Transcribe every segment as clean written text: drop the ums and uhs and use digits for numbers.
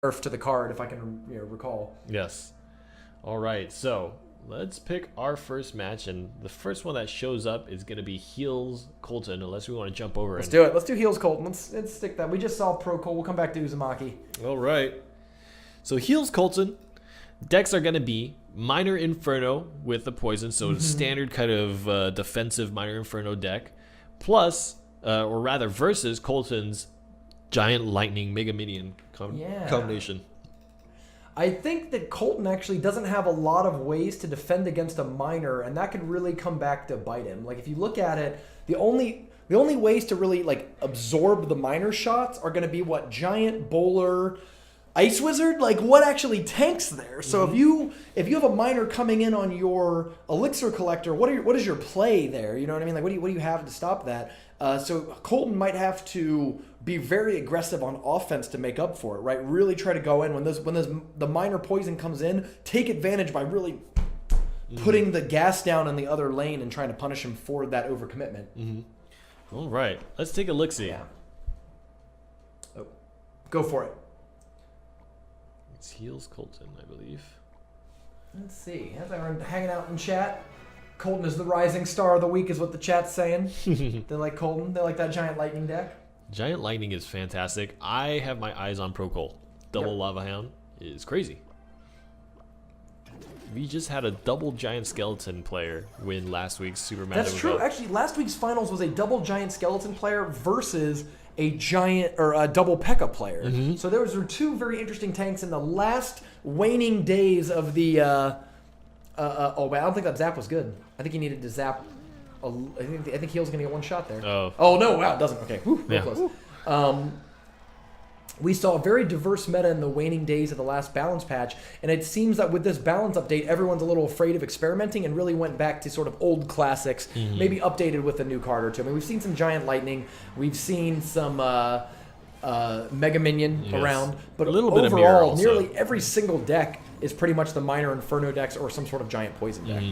nerf to the card, if I can recall. Yes. All right, so let's pick our first match, and the first one that shows up is going to be Heels Colton, unless we want to jump over. Let's do it. Let's do Heels Colton. Let's stick that. We just saw Pro Cole. We'll come back to Uzumaki. All right. So Heels Colton, decks are going to be Minor Inferno with the poison, so standard kind of defensive Minor Inferno deck, plus, or rather versus Colton's Giant Lightning Mega Minion combination. I think that Colton actually doesn't have a lot of ways to defend against a minor, and that could really come back to bite him. Like, if you look at it, the only ways to really like absorb the minor shots are going to be what Giant Bowler, Ice Wizard. Like, what actually tanks there? So if you have a minor coming in on your Elixir Collector, what is your play there? You know what I mean? Like, what do you have to stop that? So Colton might have to be very aggressive on offense to make up for it, right? Really try to go in when the minor poison comes in, take advantage by really putting the gas down in the other lane and trying to punish him for that overcommitment. All right, let's take a look-see. Yeah. Oh, go for it. It's Heels Colton, I believe. Let's see. As I'm hanging out in chat, Colton is the rising star of the week, is what the chat's saying. They like Colton. They like that Giant Lightning deck. Giant Lightning is fantastic. I have my eyes on Pro Cole. Double Lava Hound is crazy. We just had a double Giant Skeleton player win last week's SuperMagicalCup. That's true. Actually, last week's finals was a double Giant Skeleton player versus a giant or a double P.E.K.K.A. player. So there were two very interesting tanks in the last waning days of the. Oh, wait, I don't think that zap was good. I think he needed to zap. I think Heel's gonna get one shot there. Oh no! Wow, it doesn't. Okay, real close. We saw a very diverse meta in the waning days of the last balance patch, and it seems that with this balance update, everyone's a little afraid of experimenting and really went back to sort of old classics, maybe updated with a new card or two. I mean, we've seen some Giant Lightning, we've seen some Mega Minion around, but a little bit of overall, nearly every single deck is pretty much the Minor Inferno decks or some sort of Giant Poison deck.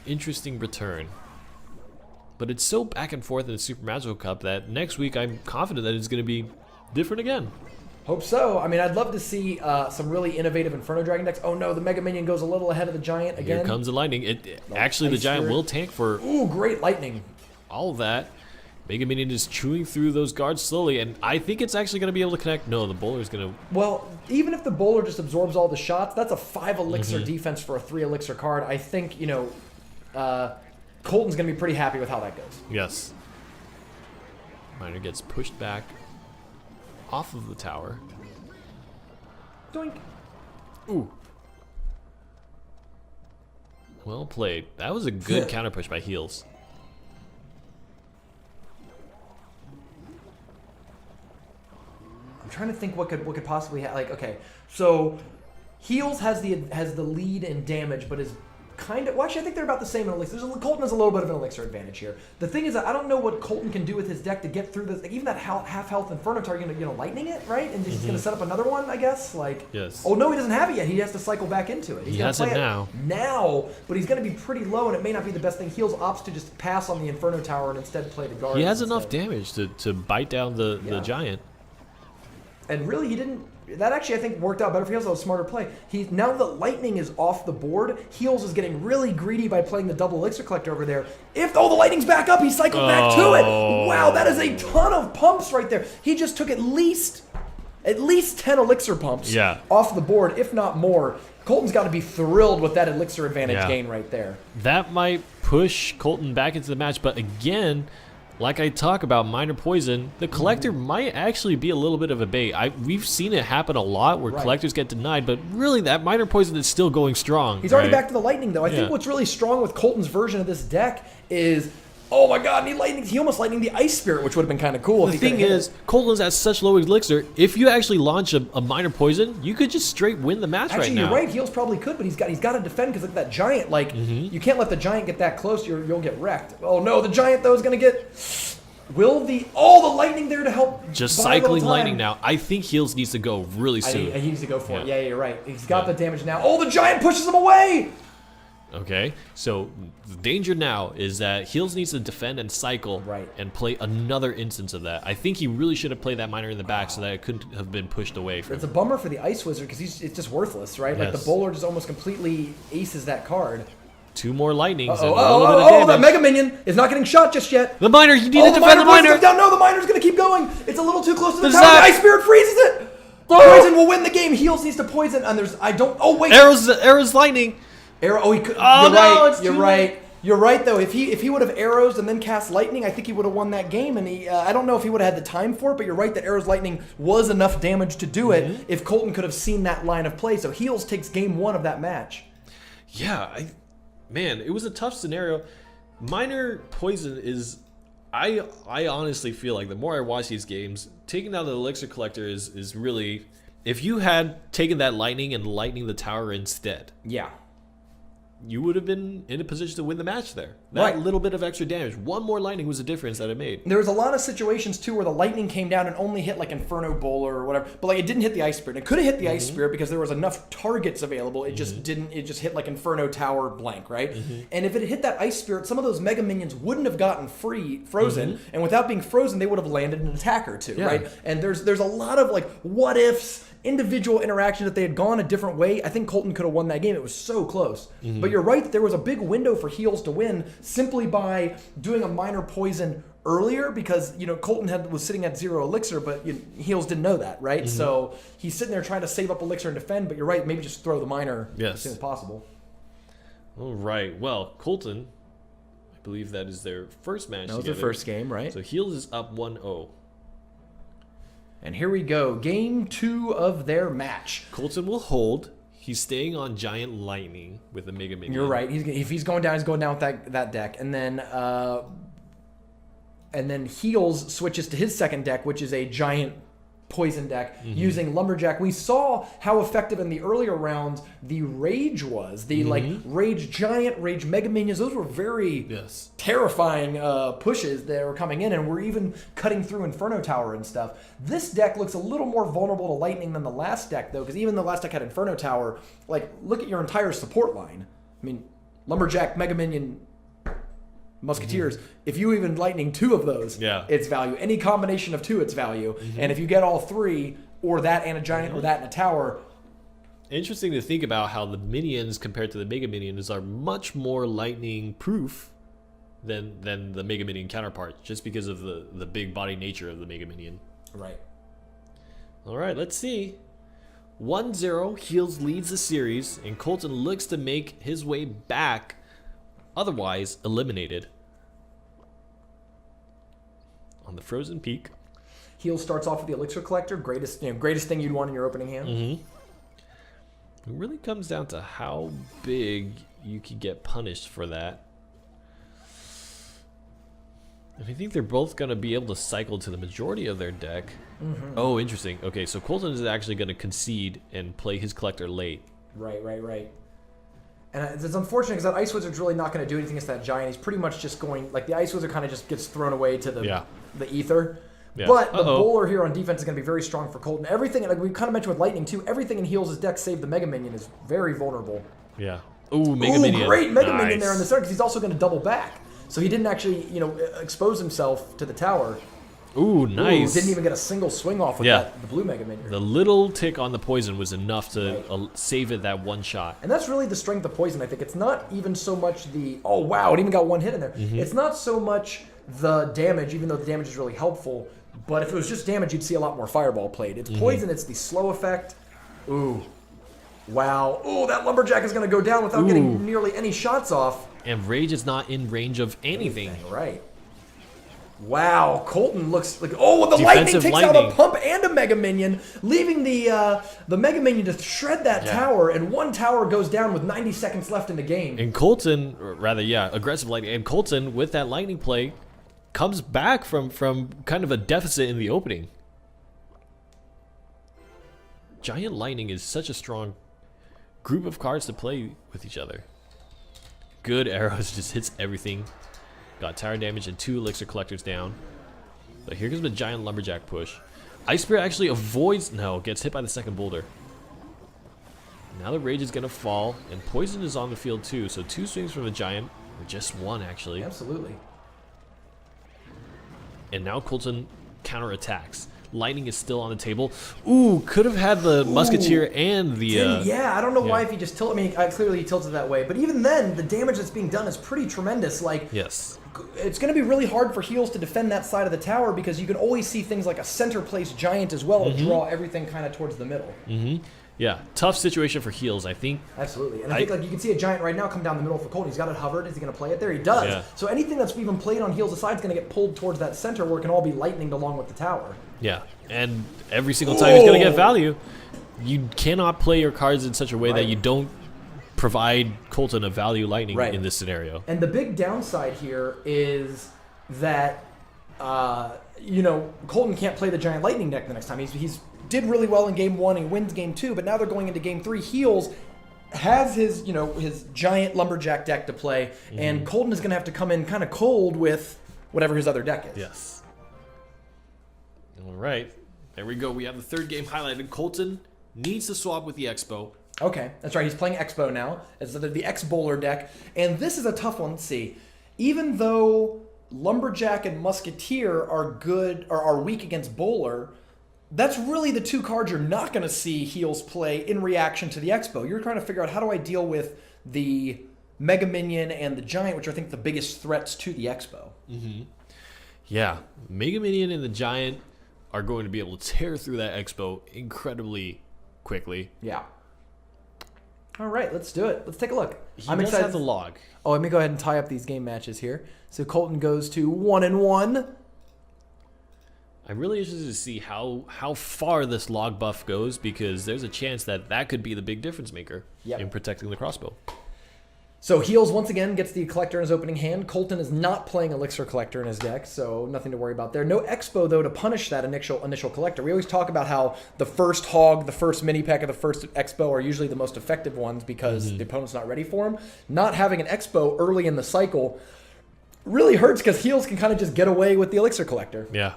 Interesting return. But it's so back and forth in the SuperMagicalCup that next week I'm confident that it's going to be different again. Hope so. I mean, I'd love to see some really innovative Inferno Dragon decks. Oh no, the Mega Minion goes a little ahead of the Giant again. Here comes the Lightning. Actually, the Giant will tank for... Ooh, great Lightning. All of that. Mega Minion is chewing through those guards slowly, and I think it's actually going to be able to connect. No, the Bowler is going to... Well, even if the Bowler just absorbs all the shots, that's a 5 Elixir defense for a 3 Elixir card. I think, Colton's going to be pretty happy with how that goes. Yes. Minor gets pushed back off of the tower. Doink. Ooh. Well played. That was a good counter push by Heels. I'm trying to think what could possibly like. Okay, so Heels has the lead in damage, but is kind of... Well, actually, I think they're about the same in Elixir. Colton has a little bit of an Elixir advantage here. The thing is that I don't know what Colton can do with his deck to get through this. Like, even that half health Inferno Tar, lightning it, right? And he's going to set up another one, I guess? Like, yes. Oh, no, he doesn't have it yet. He has to cycle back into it. He has it now. Now, but he's going to be pretty low, and it may not be the best thing. Heels opts to just pass on the Inferno Tower and instead play the guard. He has enough damage to bite down the Giant. And really, he didn't... That actually, I think, worked out better for Heels. That was a smarter play. Now that Lightning is off the board, Heels is getting really greedy by playing the double Elixir Collector over there. The Lightning's back up, he cycled back to it. Wow, that is a ton of pumps right there. He just took at least 10 Elixir pumps off the board, if not more. Colton's got to be thrilled with that Elixir advantage gain right there. That might push Colton back into the match, but again... Like I talk about Minor Poison, the Collector might actually be a little bit of a bait. We've seen it happen a lot where Collectors get denied, but really that Minor Poison is still going strong. He's already back to the Lightning, though. I think what's really strong with Colton's version of this deck is... Oh my god, he almost lightning the Ice Spirit, which would have been kind of cool. The thing is, Colton's at such low Elixir, if you actually launch a Minor Poison, you could just straight win the match right now. Actually, you're right, Heels probably could, but he's got to defend because of that Giant. Like, you can't let the Giant get that close, you'll get wrecked. Oh no, the Giant, though, is going to get... the Lightning there to help. Just cycling Lightning now. I think Heels needs to go really soon. He needs to go for it. Yeah, you're right. He's got the damage now. Oh, the Giant pushes him away! Okay, so the danger now is that Heels needs to defend and cycle and play another instance of that. I think he really should have played that miner in the back so that it couldn't have been pushed away from It's a bummer for the Ice Wizard because it's just worthless, right? Like the bowler just almost completely aces that card. 2 more lightnings. That Mega Minion is not getting shot just yet. The miner, you need to defend the miner. Down. No, the miner's going to keep going. It's a little too close to the tower. The Ice Spirit freezes it. Poison will win the game. Heels needs to poison, and wait. Arrows lightning. Arrow. Oh, he could. You're right. You're right though. If he would have arrows and then cast lightning, I think he would have won that game. And I don't know if he would have had the time for it, but you're right that arrows lightning was enough damage to do it. If Colton could have seen that line of play. So Heels takes game 1 of that match. Yeah, man, it was a tough scenario. Miner poison is. I honestly feel like the more I watch these games, taking down the elixir collector is really. If you had taken that lightning and lightning the tower instead. Yeah. You would have been in a position to win the match there. That little bit of extra damage. 1 more lightning was the difference that it made. There was a lot of situations, too, where the lightning came down and only hit, like, Inferno Bowler or whatever. But, like, it didn't hit the Ice Spirit. It could have hit the Ice Spirit because there was enough targets available. It just didn't. It just hit, like, Inferno Tower blank, right? And if it had hit that Ice Spirit, some of those Mega Minions wouldn't have gotten frozen. And without being frozen, they would have landed an attack or two, right? And there's a lot of, like, what-ifs, individual interaction. If they had gone a different way, I think Colton could have won that game. It was so close. But you're right that there was a big window for Heels to win simply by doing a minor poison earlier because Colton was sitting at 0 elixir, but Heels didn't know that, right? So he's sitting there trying to save up elixir and defend. But you're right, maybe just throw the minor as soon as possible. All right. Well, Colton, I believe that is their first match. That was their first game, right? So Heels is up 1-0. And here we go. Game 2 of their match. Colton will hold. He's staying on Giant Lightning with the Mega Minion. You're right. If he's going down, he's going down with that deck. And then Heels switches to his second deck, which is a Giant Poison deck using Lumberjack. We saw how effective in the earlier rounds the Rage was. The Rage Giant, Rage Mega Minions. Those were very terrifying pushes that were coming in, and we're even cutting through Inferno Tower and stuff. This deck looks a little more vulnerable to lightning than the last deck, though, because even the last deck had Inferno Tower. Like, look at your entire support line. I mean, Lumberjack, Mega Minion, Musketeers, if you even lightning 2 of those, it's value. Any combination of 2, it's value. And if you get all 3, or that and a giant, or that and a tower. Interesting to think about how the minions compared to the Mega Minions are much more lightning proof than the Mega Minion counterpart, just because of the big body nature of the Mega Minion. Right. All right, let's see. 1-0, Heels leads the series, and Colton looks to make his way back. Otherwise eliminated on the Frozen Peak. Heels starts off with the Elixir Collector, greatest thing you'd want in your opening hand. It really comes down to how big you could get punished for that. I think they're both going to be able to cycle to the majority of their deck. Oh, interesting. Okay, so Colton is actually going to concede and play his Collector late. Right. And it's unfortunate because that Ice Wizard's really not going to do anything against that Giant. He's pretty much just going, like, the Ice Wizard kind of just gets thrown away to the ether. Yeah. But the bowler here on defense is going to be very strong for Colton. Everything, like we kind of mentioned with Lightning too, everything in Heels' deck save the Mega Minion is very vulnerable. Yeah. Ooh, Mega Minion. Great Mega Minion there in the start because he's also going to double back. So he didn't actually, expose himself to the tower. Ooh, nice. Didn't even get a single swing off with the blue Mega Minion. The little tick on the poison was enough to save it that one shot. And that's really the strength of poison, I think. It's not even so much the, oh wow, it even got one hit in there. It's not so much the damage, even though the damage is really helpful. But if it was just damage, you'd see a lot more Fireball played. It's poison, it's the slow effect. Ooh. Wow. Oh, that Lumberjack is going to go down without getting nearly any shots off. And Rage is not in range of anything. Right. Wow, Colton looks like, the lightning takes out a pump and a Mega Minion, leaving the Mega Minion to shred that tower, and one tower goes down with 90 seconds left in the game. And Colton, aggressive lightning, and Colton with that lightning play comes back from kind of a deficit in the opening. Giant Lightning is such a strong group of cards to play with each other. Good arrows, just hits everything. Got tower damage and 2 elixir collectors down. But here comes the giant lumberjack push. Ice Spirit actually avoids, gets hit by the second boulder. Now the Rage is going to fall, and Poison is on the field too. So 2 swings from the Giant, or just 1 actually. Absolutely. And now Colton counterattacks. Lightning is still on the table. Ooh, could have had the Musketeer and the... yeah, I don't know why if he just tilted. I mean, clearly he tilted that way. But even then, the damage that's being done is pretty tremendous. Like, yes. It's going to be really hard for heels to defend that side of the tower because you can always see things like a center place Giant as well to draw everything kind of towards the middle. Yeah, tough situation for heels, I think. Absolutely. And I think like you can see a Giant right now come down the middle for Colton. He's got it hovered. Is he going to play it there? He does. Yeah. So anything that's even played on heels aside is going to get pulled towards that center where it can all be lightninged along with the tower. Yeah, and every single time he's going to get value. You cannot play your cards in such a way that you don't provide Colton a value lightning in this scenario. And the big downside here is that, you know, Colton can't play the Giant Lightning deck the next time. He's did really well in game 1 and wins game 2, but now they're going into game 3. Heels has his, you know, his Giant Lumberjack deck to play, and Colton is going to have to come in kind of cold with whatever his other deck is. Yes. All right. There we go. We have the third game highlighted. Colton needs to swap with the Expo. Okay, that's right. He's playing Expo now. It's the X-Bowler deck. And this is a tough one. Let's see. Even though Lumberjack and Musketeer are good or are weak against Bowler, that's really the 2 cards you're not going to see heels play in reaction to the Expo. You're trying to figure out how do I deal with the Mega Minion and the Giant, which are, I think, the biggest threats to the Expo. Yeah, Mega Minion and the Giant are going to be able to tear through that Expo incredibly quickly. Yeah. All right, let's do it. Let's take a look. I'm excited. Have the log. Oh, let me go ahead and tie up these game matches here. So Colton goes to 1-1. I'm really interested to see how far this log buff goes because there's a chance that could be the big difference maker in protecting the crossbow. So Heels once again gets the Collector in his opening hand. Colton is not playing Elixir Collector in his deck, so nothing to worry about there. No Expo, though, to punish that initial Collector. We always talk about how the first Hog, the first Mini Pack, and the first Expo are usually the most effective ones because the opponent's not ready for them. Not having an Expo early in the cycle really hurts because Heels can kind of just get away with the Elixir Collector. Yeah.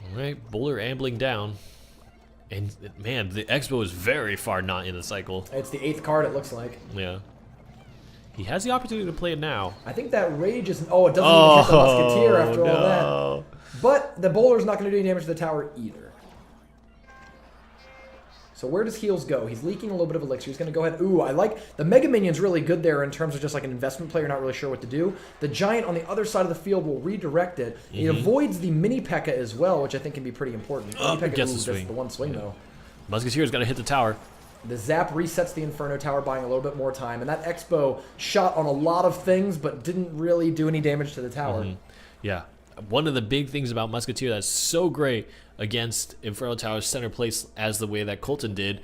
All right, Bowler ambling down. And, man, the Expo is very far not in the cycle. It's the 8th card, it looks like. Yeah. He has the opportunity to play it now. I think that Rage is... Oh, it doesn't even hit the Musketeer after all that. But the Bowler's not going to do any damage to the tower either. So where does Heels go? He's leaking a little bit of Elixir. He's going to go ahead... Ooh, I like... The Mega Minion's really good there in terms of just like an investment player, not really sure what to do. The Giant on the other side of the field will redirect it. He avoids the Mini P.E.K.K.A. as well, which I think can be pretty important. It gets the swing. The one swing, though. Musketeer's got to hit the tower. The Zap resets the Inferno Tower, buying a little bit more time. And that Expo shot on a lot of things, but didn't really do any damage to the tower. Yeah. One of the big things about Musketeer that's so great against Inferno Tower's center place as the way that Colton did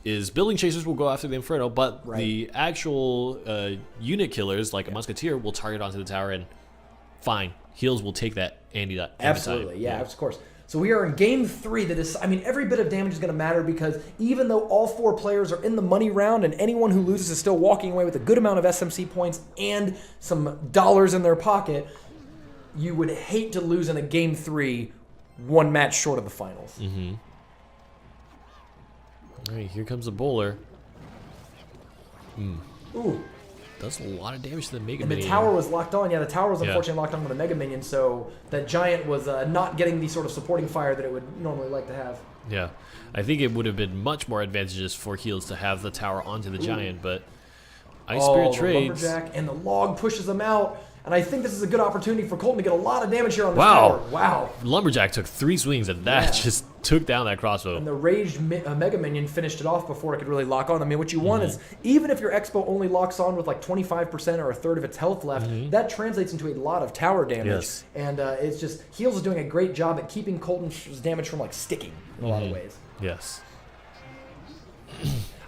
is Building Chasers will go after the Inferno, but the actual unit killers, like a Musketeer, will target onto the tower and fine. Heels will take that anytime. Absolutely, yeah, of course. So we are in game 3 that is, I mean, every bit of damage is going to matter because even though all 4 players are in the money round and anyone who loses is still walking away with a good amount of SMC points and some dollars in their pocket, you would hate to lose in a game 3 one match short of the finals. All right, here comes the Bowler. Ooh. Does a lot of damage to the Mega And Minion. the tower was locked on. Yeah, the tower was unfortunately locked on with the Mega Minion, so that Giant was not getting the sort of supporting fire that it would normally like to have. Yeah, I think it would have been much more advantageous for Heels to have the tower onto the Giant, but Ice Spirit trades. The Lumberjack and the log pushes them out. And I think this is a good opportunity for Colton to get a lot of damage here on this tower. Wow. Lumberjack took 3 swings, and that just took down that crossbow. And the raged Mega Minion finished it off before it could really lock on. I mean, what you want is, even if your Expo only locks on with like 25% or a third of its health left, that translates into a lot of tower damage. Yes. And it's just, Heels is doing a great job at keeping Colton's damage from like sticking in a lot of ways. Yes.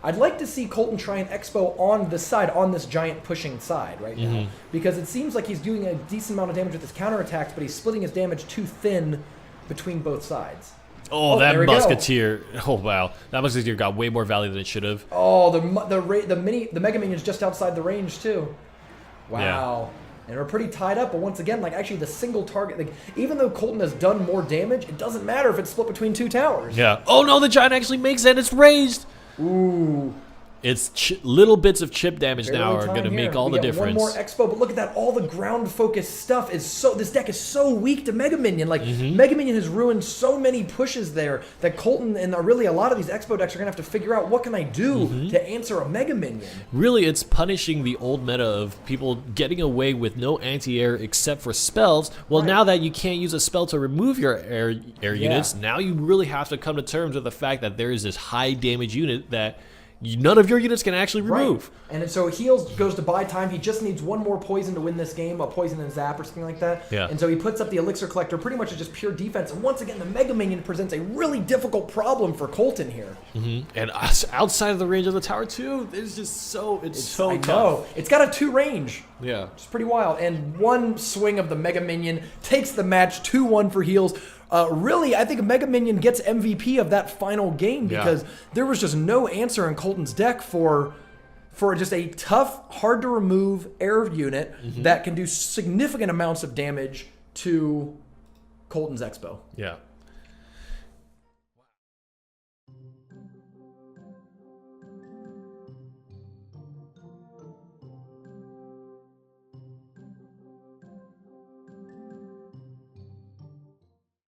I'd like to see Colton try an Expo on this side, on this Giant pushing side right now. Because it seems like he's doing a decent amount of damage with his counterattacks, but he's splitting his damage too thin between both sides. Oh, that Musketeer. Oh, wow. That Musketeer got way more value than it should have. Oh, the Mega Minion's just outside the range, too. Wow. And we're pretty tied up, but once again, like actually the single target, like even though Colton has done more damage, it doesn't matter if it's split between 2 towers. Yeah. Oh no, the giant actually makes it. It's raised. Ooh. It's little bits of chip damage Barely now are time going to here. make all We the get difference. One more Expo, but look at that. All the ground focused stuff is so. This deck is so weak to Mega Minion. Like Mega Minion has ruined so many pushes there that Colton and really a lot of these Expo decks are gonna have to figure out what can I do to answer a Mega Minion. Really, it's punishing the old meta of people getting away with no anti-air except for spells. Well, now that you can't use a spell to remove your air units, now you really have to come to terms with the fact that there is this high damage unit that none of your units can actually remove. Right. And so Heals goes to buy time. He just needs one more poison to win this game, a poison and zap or something like that. Yeah. And so he puts up the Elixir Collector, pretty much as just pure defense. And once again, the Mega Minion presents a really difficult problem for Colton here. And outside of the range of the tower too, it's just so so I tough. know. It's got a 2 range. Yeah. It's pretty wild. And one swing of the Mega Minion takes the match 2-1 for Heals. Really, I think Mega Minion gets MVP of that final game because there was just no answer in Colton's deck for just a tough, hard to remove air unit that can do significant amounts of damage to Colton's Expo. Yeah.